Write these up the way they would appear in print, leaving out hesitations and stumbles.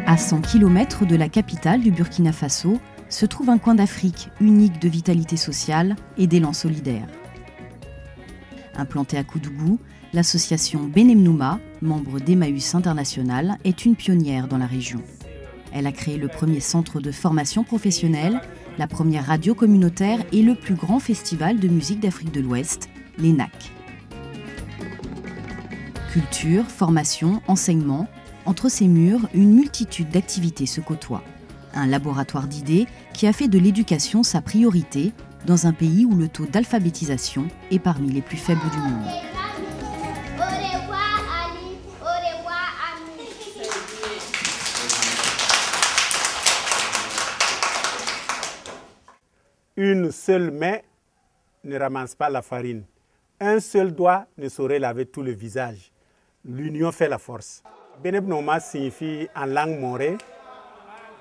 À 100 km de la capitale du Burkina Faso se trouve un coin d'Afrique unique de vitalité sociale et d'élan solidaire. Implantée à Koudougou, l'association Benemnouma, membre d'Emmaüs International, est une pionnière dans la région. Elle a créé le premier centre de formation professionnelle, la première radio communautaire et le plus grand festival de musique d'Afrique de l'Ouest, l'ENAC. Culture, formation, enseignement, entre ces murs, une multitude d'activités se côtoient. Un laboratoire d'idées qui a fait de l'éducation sa priorité dans un pays où le taux d'alphabétisation est parmi les plus faibles du monde. Une seule main ne ramasse pas la farine. Un seul doigt ne saurait laver tout le visage. L'union fait la force. Benemnouma signifie en langue morée,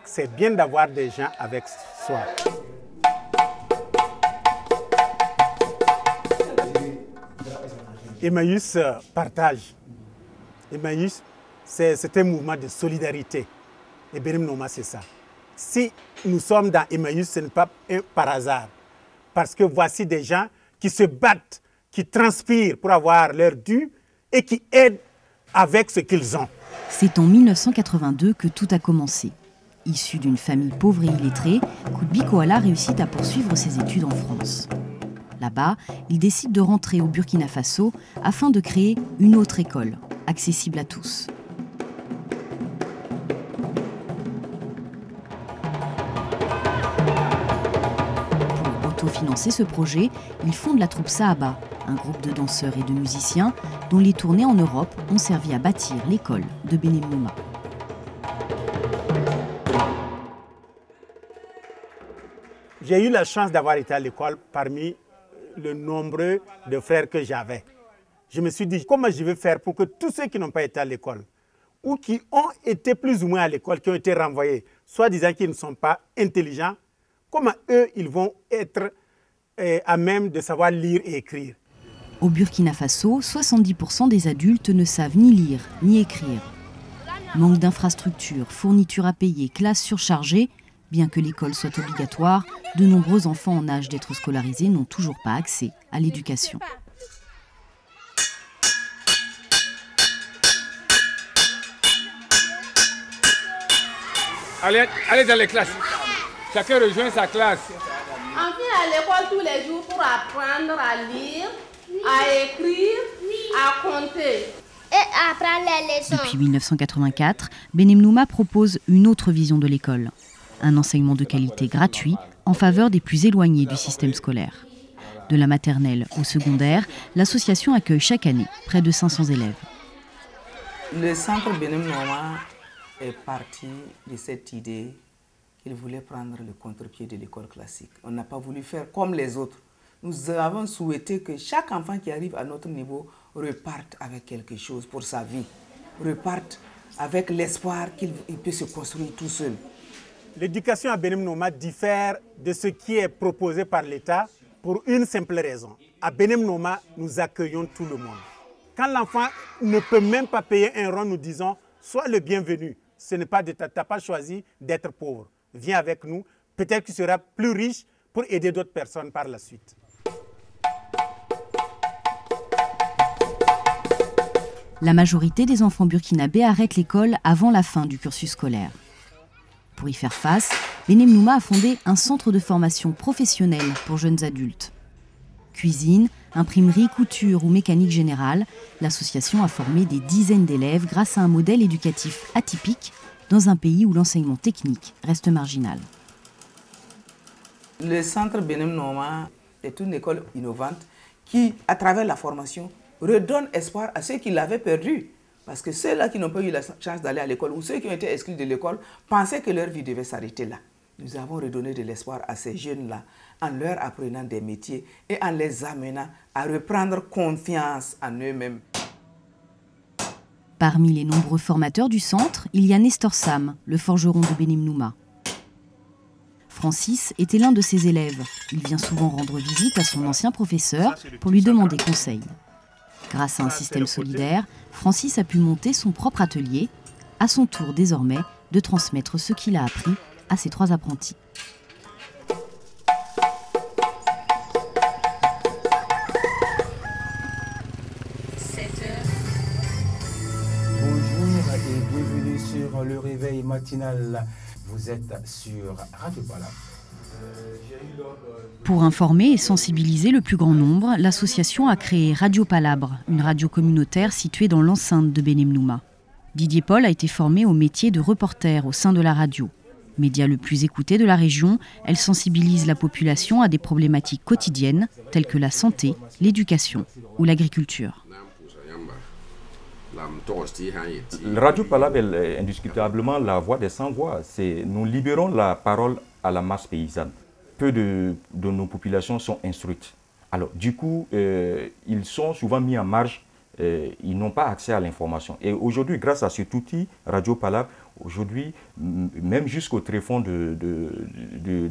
c'est bien d'avoir des gens avec soi. Emmaüs partage. Emmaüs, c'est un mouvement de solidarité. Et Benemnouma, c'est ça. Si nous sommes dans Emmaüs, ce n'est pas par hasard. Parce que voici des gens qui se battent, qui transpirent pour avoir leur dû et qui aident avec ce qu'ils ont. C'est en 1982 que tout a commencé. Issu d'une famille pauvre et illettrée, Koudbi Koala réussit à poursuivre ses études en France. Là-bas, il décide de rentrer au Burkina Faso afin de créer une autre école, accessible à tous. Pour autofinancer ce projet, il fonde la troupe Sahaba, un groupe de danseurs et de musiciens dont les tournées en Europe ont servi à bâtir l'école de Benemnouma. J'ai eu la chance d'avoir été à l'école parmi le nombre de frères que j'avais. Je me suis dit, comment je vais faire pour que tous ceux qui n'ont pas été à l'école ou qui ont été plus ou moins à l'école, qui ont été renvoyés, soit disant qu'ils ne sont pas intelligents, comment eux, ils vont être à même de savoir lire et écrire. Au Burkina Faso, 70% des adultes ne savent ni lire ni écrire. Manque d'infrastructures, fournitures à payer, classes surchargées. Bien que l'école soit obligatoire, de nombreux enfants en âge d'être scolarisés n'ont toujours pas accès à l'éducation. Allez dans les classes. Chacun rejoint sa classe. On vient à l'école tous les jours pour apprendre à lire, à écrire, à compter. Et apprendre les leçons. Depuis 1984, Benemnouma propose une autre vision de l'école. Un enseignement de qualité gratuit en faveur des plus éloignés du système scolaire. De la maternelle au secondaire, l'association accueille chaque année près de 500 élèves. Le centre Benemnouma est parti de cette idée qu'il voulait prendre le contre-pied de l'école classique. On n'a pas voulu faire comme les autres. Nous avons souhaité que chaque enfant qui arrive à notre niveau reparte avec quelque chose pour sa vie, reparte avec l'espoir qu'il peut se construire tout seul. L'éducation à Benemnouma diffère de ce qui est proposé par l'État pour une simple raison. À Benemnouma, nous accueillons tout le monde. Quand l'enfant ne peut même pas payer un rond, nous disons « Sois le bienvenu, ce n'est pas de tu n'as pas choisi d'être pauvre. Viens avec nous, peut-être que tu seras plus riche pour aider d'autres personnes par la suite. » La majorité des enfants burkinabés arrêtent l'école avant la fin du cursus scolaire. Pour y faire face, Benemnouma a fondé un centre de formation professionnelle pour jeunes adultes. Cuisine, imprimerie, couture ou mécanique générale, l'association a formé des dizaines d'élèves grâce à un modèle éducatif atypique dans un pays où l'enseignement technique reste marginal. Le centre Benemnouma est une école innovante qui, à travers la formation, redonne espoir à ceux qui l'avaient perdu. Parce que ceux-là qui n'ont pas eu la chance d'aller à l'école ou ceux qui ont été exclus de l'école pensaient que leur vie devait s'arrêter là. Nous avons redonné de l'espoir à ces jeunes-là en leur apprenant des métiers et en les amenant à reprendre confiance en eux-mêmes. Parmi les nombreux formateurs du centre, il y a Nestor Sam, le forgeron de Benemnouma. Francis était l'un de ses élèves. Il vient souvent rendre visite à son ancien professeur pour lui demander conseil. Grâce à un système solidaire, Francis a pu monter son propre atelier, à son tour désormais de transmettre ce qu'il a appris à ses 3 apprentis. Bonjour et bienvenue sur le réveil matinal. Vous êtes sur Radio Palabre. Pour informer et sensibiliser le plus grand nombre, l'association a créé Radio Palabre, une radio communautaire située dans l'enceinte de Benem Nouma. Didier Paul a été formé au métier de reporter au sein de la radio. Média le plus écouté de la région, elle sensibilise la population à des problématiques quotidiennes telles que la santé, l'éducation ou l'agriculture. Radio Palabre est indiscutablement la voix des sans-voix. Nous libérons la parole à la masse paysanne. Peu de nos populations sont instruites. Alors, du coup, ils sont souvent mis en marge, ils n'ont pas accès à l'information. Et aujourd'hui, grâce à cet outil, Radio Palabre, aujourd'hui, même jusqu'au tréfonds de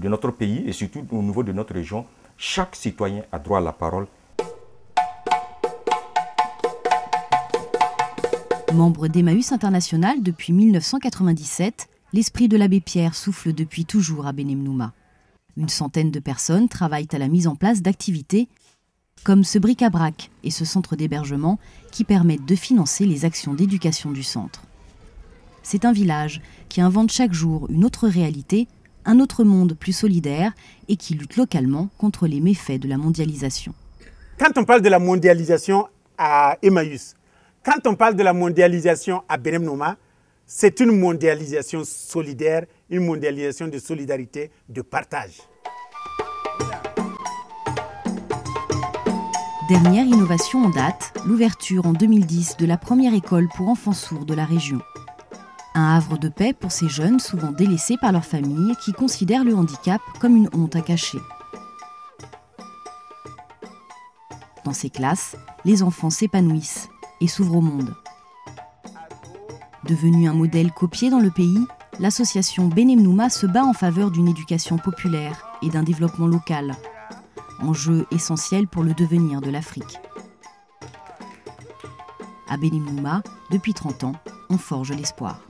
notre pays et surtout au niveau de notre région, chaque citoyen a droit à la parole. Membre d'Emmaüs International depuis 1997, l'esprit de l'abbé Pierre souffle depuis toujours à Benem Nouma. Une centaine de personnes travaillent à la mise en place d'activités comme ce bric-à-brac et ce centre d'hébergement qui permettent de financer les actions d'éducation du centre. C'est un village qui invente chaque jour une autre réalité, un autre monde plus solidaire et qui lutte localement contre les méfaits de la mondialisation. Quand on parle de la mondialisation à Emmaüs, quand on parle de la mondialisation à Benem Nouma, c'est une mondialisation solidaire, une mondialisation de solidarité, de partage. Dernière innovation en date, l'ouverture en 2010 de la première école pour enfants sourds de la région. Un havre de paix pour ces jeunes souvent délaissés par leur famille qui considèrent le handicap comme une honte à cacher. Dans ces classes, les enfants s'épanouissent et s'ouvrent au monde. Devenue un modèle copié dans le pays, l'association Benem Nouma se bat en faveur d'une éducation populaire et d'un développement local, enjeu essentiel pour le devenir de l'Afrique. À Benem Nouma, depuis 30 ans, on forge l'espoir.